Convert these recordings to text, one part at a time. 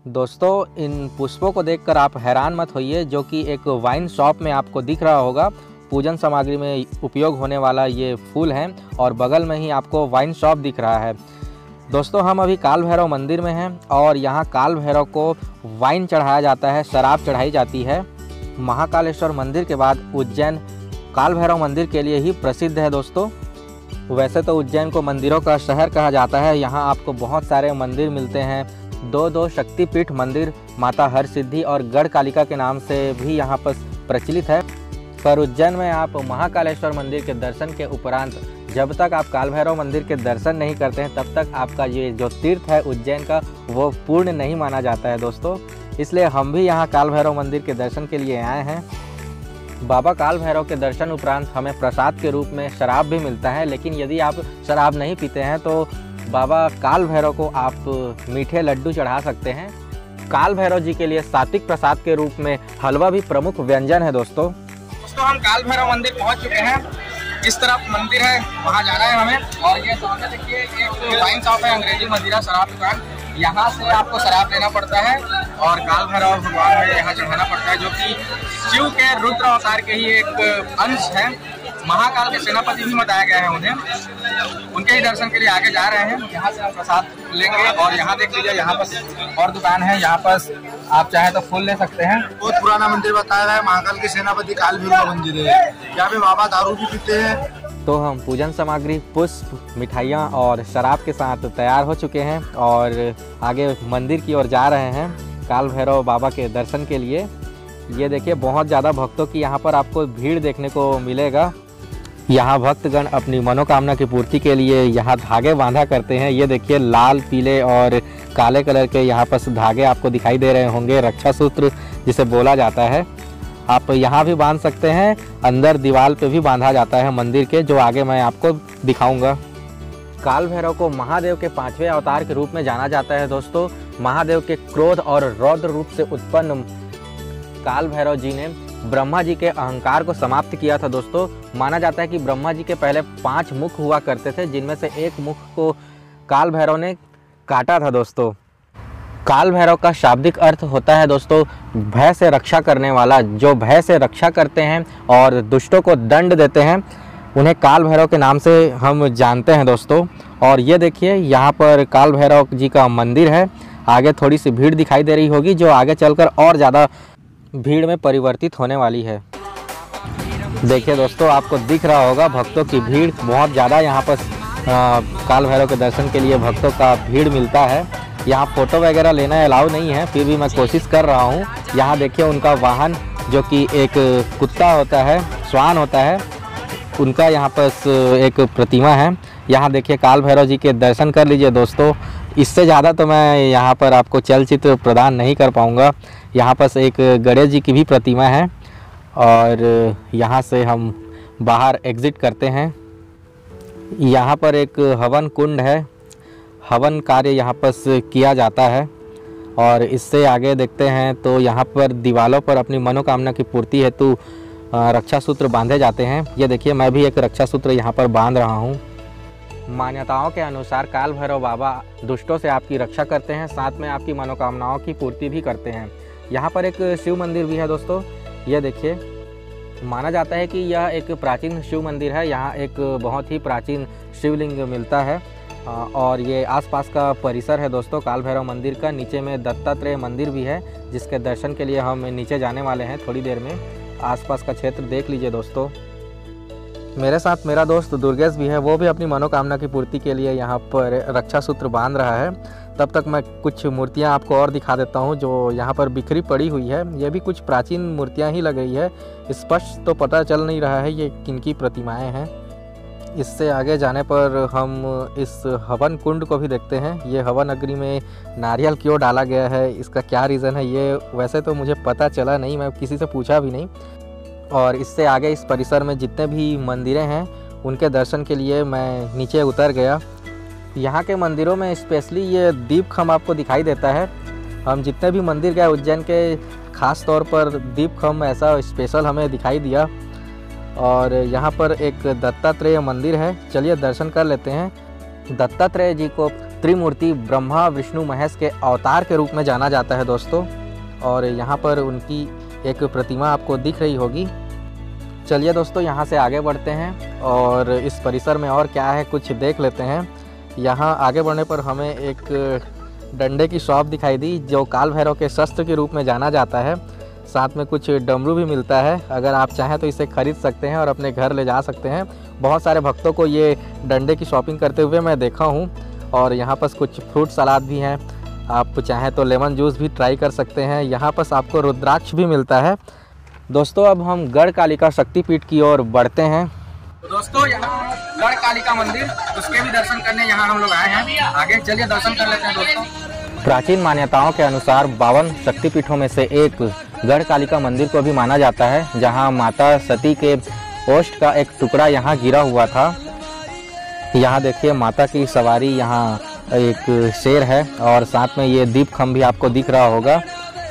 दोस्तों, इन पुष्पों को देखकर आप हैरान मत होइए, जो कि एक वाइन शॉप में आपको दिख रहा होगा। पूजन सामग्री में उपयोग होने वाला ये फूल है और बगल में ही आपको वाइन शॉप दिख रहा है। दोस्तों, हम अभी काल भैरव मंदिर में हैं और यहाँ काल भैरव को वाइन चढ़ाया जाता है, शराब चढ़ाई जाती है। महाकालेश्वर मंदिर के बाद उज्जैन काल भैरव मंदिर के लिए ही प्रसिद्ध है। दोस्तों, वैसे तो उज्जैन को मंदिरों का शहर कहा जाता है। यहाँ आपको बहुत सारे मंदिर मिलते हैं। दो शक्तिपीठ मंदिर माता हरसिद्धि और गढ़ कालिका के नाम से भी यहाँ पर प्रचलित है। पर उज्जैन में आप महाकालेश्वर मंदिर के दर्शन के उपरांत जब तक आप काल भैरव मंदिर के दर्शन नहीं करते हैं, तब तक आपका ये जो तीर्थ है उज्जैन का, वो पूर्ण नहीं माना जाता है। दोस्तों, इसलिए हम भी यहाँ काल भैरव मंदिर के दर्शन के लिए आए हैं। बाबा काल भैरव के दर्शन उपरांत हमें प्रसाद के रूप में शराब भी मिलता है, लेकिन यदि आप शराब नहीं पीते हैं तो बाबा काल भैरव को आप मीठे लड्डू चढ़ा सकते हैं। काल भैरव जी के लिए सात्विक प्रसाद के रूप में हलवा भी प्रमुख व्यंजन है। दोस्तों, हम काल भैरव मंदिर पहुंच चुके हैं। इस तरफ मंदिर है, वहां जाना है हमें। और ये सामने देखिए एक वाइन शॉप है, अंग्रेजी मदिरा शराब दुकान। यहाँ से आपको शराब लेना पड़ता है और काल भैरव भगवान में यहाँ चढ़ाना पड़ता है, जो कि शिव के रुद्र अवतार के ही एक अंश है। महाकाल के सेनापति भी बताया गया है उन्हें। उनके ही दर्शन के लिए आगे जा रहे हैं। यहाँ से हम प्रसाद लेंगे और यहाँ देख लीजिए, यहाँ पर और दुकान है। यहाँ पर आप चाहे तो फूल ले सकते हैं। बहुत पुराना मंदिर बताया गया है, महाकाल के सेनापति काल भैरव का मंदिर है। यहाँ पे बाबा दारू भी पीते हैं। तो हम पूजन सामग्री, पुष्प, मिठाइयाँ और शराब के साथ तैयार हो चुके हैं और आगे मंदिर की ओर जा रहे हैं काल भैरव बाबा के दर्शन के लिए। ये देखिए, बहुत ज़्यादा भक्तों की यहाँ पर आपको भीड़ देखने को मिलेगा। यहाँ भक्तगण अपनी मनोकामना की पूर्ति के लिए यहाँ धागे बांधा करते हैं। ये देखिए, लाल, पीले और काले कलर के यहाँ पर धागे आपको दिखाई दे रहे होंगे, रक्षा सूत्र जिसे बोला जाता है। आप यहाँ भी बांध सकते हैं, अंदर दीवार पे भी बांधा जाता है मंदिर के, जो आगे मैं आपको दिखाऊंगा। काल भैरव को महादेव के 5वें अवतार के रूप में जाना जाता है। दोस्तों, महादेव के क्रोध और रौद्र रूप से उत्पन्न काल भैरव जी ने ब्रह्मा जी के अहंकार को समाप्त किया था। दोस्तों, माना जाता है कि ब्रह्मा जी के पहले 5 मुख हुआ करते थे, जिनमें से एक मुख को काल भैरव ने काटा था। दोस्तों, काल भैरव का शाब्दिक अर्थ होता है दोस्तों भय से रक्षा करने वाला। जो भय से रक्षा करते हैं और दुष्टों को दंड देते हैं, उन्हें काल भैरव के नाम से हम जानते हैं। दोस्तों, और ये देखिए, यहाँ पर काल भैरव जी का मंदिर है। आगे थोड़ी सी भीड़ दिखाई दे रही होगी, जो आगे चलकर और ज़्यादा भीड़ में परिवर्तित होने वाली है। देखिए दोस्तों, आपको दिख रहा होगा भक्तों की भीड़ बहुत ज़्यादा। यहाँ पर काल भैरव के दर्शन के लिए भक्तों का भीड़ मिलता है। यहाँ फ़ोटो वगैरह लेना अलाउ नहीं है, फिर भी मैं कोशिश कर रहा हूँ। यहाँ देखिए, उनका वाहन जो कि एक कुत्ता होता है, श्वान होता है, उनका यहाँ पर एक प्रतिमा है। यहाँ देखिए, काल भैरव जी के दर्शन कर लीजिए दोस्तों। इससे ज़्यादा तो मैं यहाँ पर आपको चलचित्र प्रदान नहीं कर पाऊँगा। यहाँ पर एक गणेश जी की भी प्रतिमा है और यहाँ से हम बाहर एग्ज़िट करते हैं। यहाँ पर एक हवन कुंड है, हवन कार्य यहाँ पर किया जाता है। और इससे आगे देखते हैं तो यहाँ पर दीवालों पर अपनी मनोकामना की पूर्ति हेतु रक्षा सूत्र बांधे जाते हैं। ये देखिए, मैं भी एक रक्षा सूत्र यहाँ पर बांध रहा हूँ। मान्यताओं के अनुसार काल भैरव बाबा दुष्टों से आपकी रक्षा करते हैं, साथ में आपकी मनोकामनाओं की पूर्ति भी करते हैं। यहाँ पर एक शिव मंदिर भी है दोस्तों। ये देखिए, माना जाता है कि यह एक प्राचीन शिव मंदिर है। यहाँ एक बहुत ही प्राचीन शिवलिंग मिलता है और ये आसपास का परिसर है दोस्तों काल भैरव मंदिर का। नीचे में दत्तात्रेय मंदिर भी है, जिसके दर्शन के लिए हम नीचे जाने वाले हैं थोड़ी देर में। आसपास का क्षेत्र देख लीजिए दोस्तों। मेरे साथ मेरा दोस्त दुर्गेश भी है, वो भी अपनी मनोकामना की पूर्ति के लिए यहाँ पर रक्षा सूत्र बांध रहा है। तब तक मैं कुछ मूर्तियाँ आपको और दिखा देता हूँ जो यहाँ पर बिखरी पड़ी हुई है। ये भी कुछ प्राचीन मूर्तियाँ ही लग रही है, स्पष्ट तो पता चल नहीं रहा है ये किनकी प्रतिमाएँ हैं। इससे आगे जाने पर हम इस हवन कुंड को भी देखते हैं। ये हवन अग्नि में नारियल क्यों डाला गया है, इसका क्या रीज़न है, ये वैसे तो मुझे पता चला नहीं, मैं किसी से पूछा भी नहीं। और इससे आगे इस परिसर में जितने भी मंदिरें हैं, उनके दर्शन के लिए मैं नीचे उतर गया। यहाँ के मंदिरों में स्पेशली ये दीप खम्भ आपको दिखाई देता है। हम जितने भी मंदिर गए उज्जैन के, ख़ास तौर पर दीप खम्भ ऐसा स्पेशल हमें दिखाई दिया। और यहाँ पर एक दत्तात्रेय मंदिर है, चलिए दर्शन कर लेते हैं। दत्तात्रेय जी को त्रिमूर्ति ब्रह्मा विष्णु महेश के अवतार के रूप में जाना जाता है दोस्तों। और यहाँ पर उनकी एक प्रतिमा आपको दिख रही होगी। चलिए दोस्तों यहाँ से आगे बढ़ते हैं और इस परिसर में और क्या है कुछ देख लेते हैं। यहाँ आगे बढ़ने पर हमें एक डंडे की शॉप दिखाई दी जो काल भैरव के शस्त्र के रूप में जाना जाता है। साथ में कुछ डमरू भी मिलता है, अगर आप चाहें तो इसे खरीद सकते हैं और अपने घर ले जा सकते हैं। बहुत सारे भक्तों को ये डंडे की शॉपिंग करते हुए मैं देखा हूँ। और यहाँ पर कुछ फ्रूट सलाद भी हैं, आप चाहें तो लेमन जूस भी ट्राई कर सकते हैं। यहाँ पर आपको रुद्राक्ष भी मिलता है। दोस्तों अब हम गढ़ कालिका शक्तिपीठ की ओर बढ़ते हैं। तो दोस्तों यहाँ गढ़ कालिका मंदिर, उसके भी दर्शन करने यहाँ हम लोग आए हैं। आगे चलिए दर्शन कर लेते हैं दोस्तों। प्राचीन मान्यताओं के अनुसार 52 शक्तिपीठों में से एक गढ़ कालिका मंदिर को भी माना जाता है, जहां माता सती के ओष्ठ का एक टुकड़ा यहां गिरा हुआ था। यहां देखिए माता की सवारी, यहां एक शेर है और साथ में ये दीप खम्भ भी आपको दिख रहा होगा।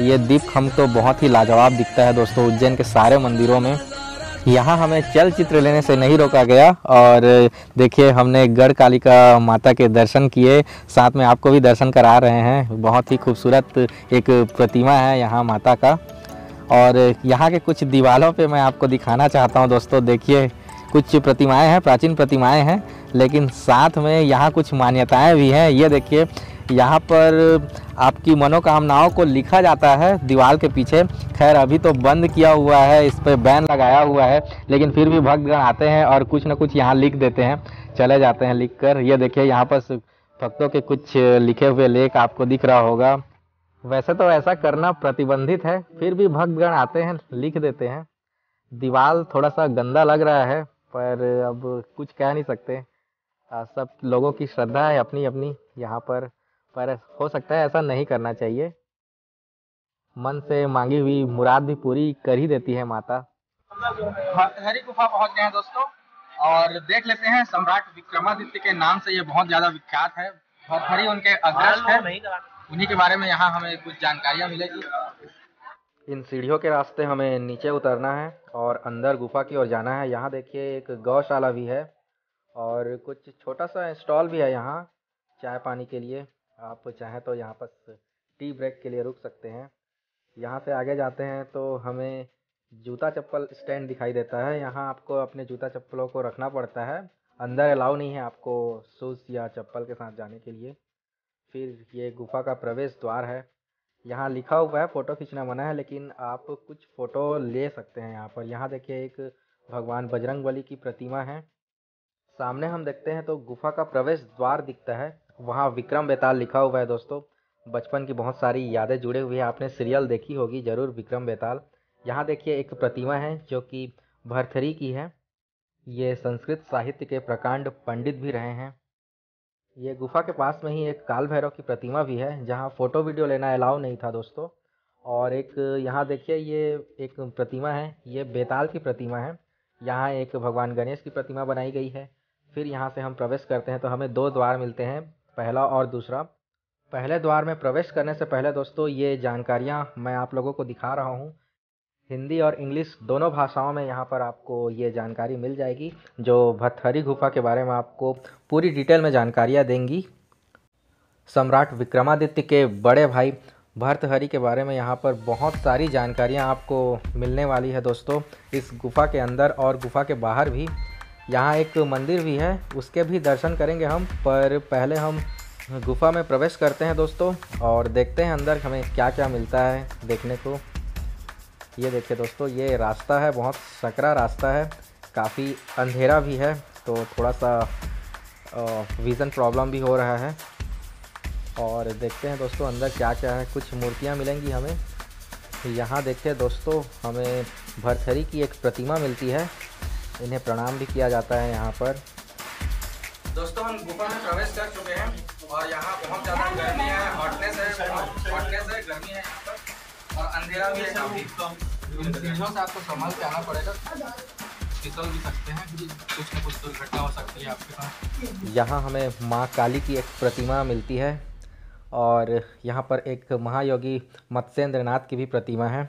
ये दीप खम्भ तो बहुत ही लाजवाब दिखता है दोस्तों उज्जैन के सारे मंदिरों में। यहाँ हमें चलचित्र लेने से नहीं रोका गया और देखिए हमने गढ़ कालिका माता के दर्शन किए, साथ में आपको भी दर्शन करा रहे हैं। बहुत ही खूबसूरत एक प्रतिमा है यहाँ माता का। और यहाँ के कुछ दीवारों पे मैं आपको दिखाना चाहता हूँ दोस्तों। देखिए कुछ प्रतिमाएं हैं, प्राचीन प्रतिमाएं हैं, लेकिन साथ में यहाँ कुछ मान्यताएं भी हैं। ये देखिए यहाँ पर आपकी मनोकामनाओं को लिखा जाता है दीवार के पीछे। खैर अभी तो बंद किया हुआ है, इस पर बैन लगाया हुआ है, लेकिन फिर भी भक्तगण आते हैं और कुछ न कुछ यहाँ लिख देते हैं, चले जाते हैं लिख कर। ये देखिए यहाँ पर भक्तों के कुछ लिखे हुए लेख आपको दिख रहा होगा। वैसे तो ऐसा करना प्रतिबंधित है, फिर भी भक्तगण आते हैं लिख देते हैं। दीवार थोड़ा सा गंदा लग रहा है, पर अब कुछ कह नहीं सकते। सब लोगों की श्रद्धा है अपनी अपनी यहाँ पर हो सकता है ऐसा नहीं करना चाहिए। मन से मांगी हुई मुराद भी पूरी कर ही देती है माता। भर्तृहरि गुफा पहुंच गए हैं दोस्तों और देख लेते हैं। सम्राट विक्रमादित्य के नाम से ये बहुत ज्यादा विख्यात है। भर्तृहरि उनके अग्रज है, उन्हीं के बारे में यहाँ हमें कुछ जानकारियाँ मिलेगी। इन सीढ़ियों के रास्ते हमें नीचे उतरना है और अंदर गुफा की ओर जाना है। यहाँ देखिए एक गौशाला भी है और कुछ छोटा सा स्टॉल भी है यहाँ चाय पानी के लिए। आप चाहें तो यहाँ पर टी ब्रेक के लिए रुक सकते हैं। यहाँ से आगे जाते हैं तो हमें जूता चप्पल स्टैंड दिखाई देता है। यहाँ आपको अपने जूता चप्पलों को रखना पड़ता है, अंदर अलाउ नहीं है आपको शूज़ या चप्पल के साथ जाने के लिए। फिर ये गुफा का प्रवेश द्वार है। यहाँ लिखा हुआ है फ़ोटो खींचना मना है, लेकिन आप कुछ फ़ोटो ले सकते हैं यहाँ पर। यहाँ देखिए एक भगवान बजरंगबली की प्रतिमा है। सामने हम देखते हैं तो गुफा का प्रवेश द्वार दिखता है, वहाँ विक्रम बेताल लिखा हुआ है दोस्तों। बचपन की बहुत सारी यादें जुड़े हुई है, आपने सीरियल देखी होगी ज़रूर विक्रम बेताल। यहाँ देखिए एक प्रतिमा है जो कि भर्तृहरि की है। ये संस्कृत साहित्य के प्रकांड पंडित भी रहे हैं। ये गुफा के पास में ही एक काल भैरव की प्रतिमा भी है, जहाँ फ़ोटो वीडियो लेना अलाउ नहीं था दोस्तों। और एक यहाँ देखिए ये एक प्रतिमा है, ये बेताल की प्रतिमा है। यहाँ एक भगवान गणेश की प्रतिमा बनाई गई है। फिर यहाँ से हम प्रवेश करते हैं तो हमें दो द्वार मिलते हैं, पहला और दूसरा। पहले द्वार में प्रवेश करने से पहले दोस्तों ये जानकारियाँ मैं आप लोगों को दिखा रहा हूँ। हिंदी और इंग्लिश दोनों भाषाओं में यहाँ पर आपको ये जानकारी मिल जाएगी, जो भर्तृहरि गुफा के बारे में आपको पूरी डिटेल में जानकारियाँ देंगी। सम्राट विक्रमादित्य के बड़े भाई भर्तृहरि के बारे में यहाँ पर बहुत सारी जानकारियाँ आपको मिलने वाली है दोस्तों, इस गुफा के अंदर और गुफा के बाहर भी। यहाँ एक मंदिर भी है, उसके भी दर्शन करेंगे हम, पर पहले हम गुफा में प्रवेश करते हैं दोस्तों और देखते हैं अंदर हमें क्या क्या मिलता है देखने को। ये देखिए दोस्तों, ये रास्ता है, बहुत सकरा रास्ता है, काफ़ी अंधेरा भी है, तो थोड़ा सा विज़न प्रॉब्लम भी हो रहा है। और देखते हैं दोस्तों अंदर क्या क्या है। कुछ मूर्तियाँ मिलेंगी हमें। यहाँ देखिए दोस्तों, हमें भर्तृहरि की एक प्रतिमा मिलती है, इन्हें प्रणाम भी किया जाता है यहाँ पर। दोस्तों हम गुफा में प्रवेश कर चुके हैं और यहाँ बहुत ज़्यादा गर्मी है, हॉटनेस है, गर्मी है यहाँ पर और अंधेरा भी है काफ़ी। इन सीढ़ियों से आपको संभाल के आना पड़ेगा, फिसल भी सकते हैं, कुछ न कुछ दुर्घटना हो सकती है आपके साथ। यहाँ हमें माँ काली की एक प्रतिमा मिलती है और यहाँ पर एक महायोगी मत्स्येंद्र नाथ की भी प्रतिमा है।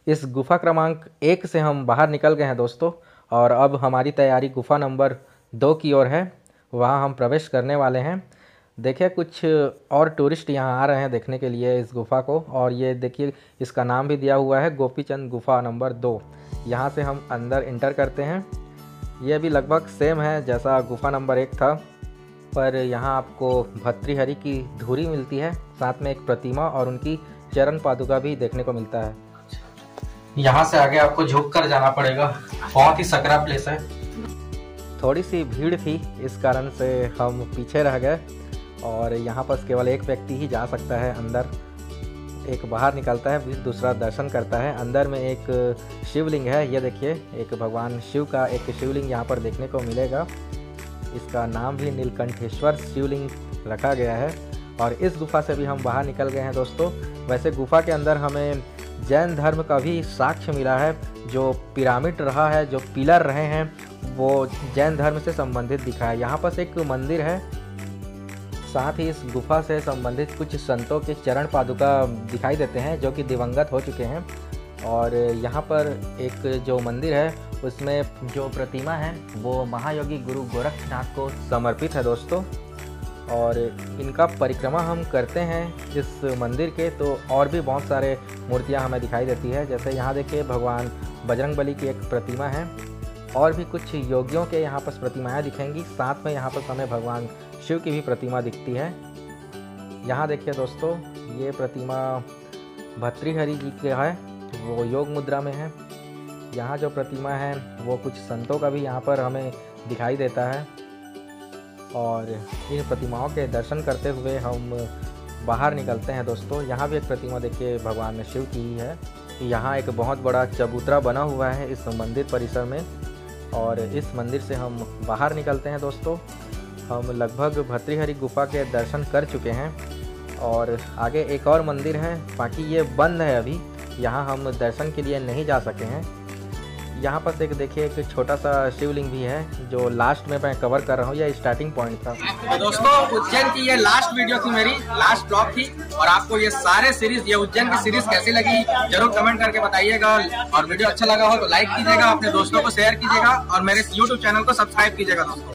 इस गुफा क्रमांक 1 से हम बाहर निकल गए हैं दोस्तों और अब हमारी तैयारी गुफा नंबर 2 की ओर है, वहाँ हम प्रवेश करने वाले हैं। देखिए कुछ और टूरिस्ट यहाँ आ रहे हैं देखने के लिए इस गुफ़ा को। और ये देखिए इसका नाम भी दिया हुआ है गोपीचंद गुफ़ा नंबर 2। यहाँ से हम अंदर इंटर करते हैं। ये भी लगभग सेम है जैसा गुफ़ा नंबर 1 था, पर यहाँ आपको भर्तृहरि की धूरी मिलती है, साथ में एक प्रतिमा और उनकी चरण पादुका भी देखने को मिलता है। यहाँ से आगे आपको झुक कर जाना पड़ेगा, बहुत ही सकरा प्लेस है। थोड़ी सी भीड़ थी इस कारण से हम पीछे रह गए और यहाँ पर केवल एक व्यक्ति ही जा सकता है अंदर। एक बाहर निकलता है फिर दूसरा दर्शन करता है। अंदर में एक शिवलिंग है, ये देखिए एक भगवान शिव का एक शिवलिंग यहाँ पर देखने को मिलेगा। इसका नाम भी नीलकंठेश्वर शिवलिंग रखा गया है। और इस गुफ़ा से भी हम बाहर निकल गए हैं दोस्तों। वैसे गुफ़ा के अंदर हमें जैन धर्म का भी साक्ष्य मिला है। जो पिरामिड रहा है, जो पिलर रहे हैं, वो जैन धर्म से संबंधित दिखा है। यहाँ पर एक मंदिर है, साथ ही इस गुफ़ा से संबंधित कुछ संतों के चरण पादुका दिखाई देते हैं जो कि दिवंगत हो चुके हैं। और यहाँ पर एक जो मंदिर है उसमें जो प्रतिमा है वो महायोगी गुरु गोरखनाथ को समर्पित है दोस्तों। और इनका परिक्रमा हम करते हैं इस मंदिर के, तो और भी बहुत सारे मूर्तियाँ हमें दिखाई देती है। जैसे यहाँ देखिए भगवान बजरंगबली की एक प्रतिमा है और भी कुछ योगियों के यहाँ पर प्रतिमाएँ दिखेंगी। साथ में यहाँ पर हमें भगवान शिव की भी प्रतिमा दिखती है। यहाँ देखिए दोस्तों ये प्रतिमा भर्तृहरि जी की है, वो योग मुद्रा में है। यहाँ जो प्रतिमा है वो कुछ संतों का भी यहाँ पर हमें दिखाई देता है। और इन प्रतिमाओं के दर्शन करते हुए हम बाहर निकलते हैं दोस्तों। यहाँ भी एक प्रतिमा देखिए भगवान शिव की ही है। यहाँ एक बहुत बड़ा चबूतरा बना हुआ है इस मंदिर परिसर में। और इस मंदिर से हम बाहर निकलते हैं दोस्तों। हम लगभग भर्तृहरि गुफ़ा के दर्शन कर चुके हैं और आगे एक और मंदिर है, बाकी ये बंद है अभी, यहाँ हम दर्शन के लिए नहीं जा सके हैं। यहाँ पर एक देखिए एक छोटा सा शिवलिंग भी है जो लास्ट में मैं कवर कर रहा हूँ, यह स्टार्टिंग पॉइंट था। तो दोस्तों उज्जैन की ये लास्ट वीडियो थी, मेरी लास्ट ब्लॉग थी। और आपको ये सारे सीरीज, ये उज्जैन की सीरीज कैसी लगी जरूर कमेंट करके बताइएगा। और वीडियो अच्छा लगा हो तो लाइक कीजिएगा, अपने दोस्तों को शेयर कीजिएगा और मेरे YouTube चैनल को सब्सक्राइब कीजिएगा दोस्तों।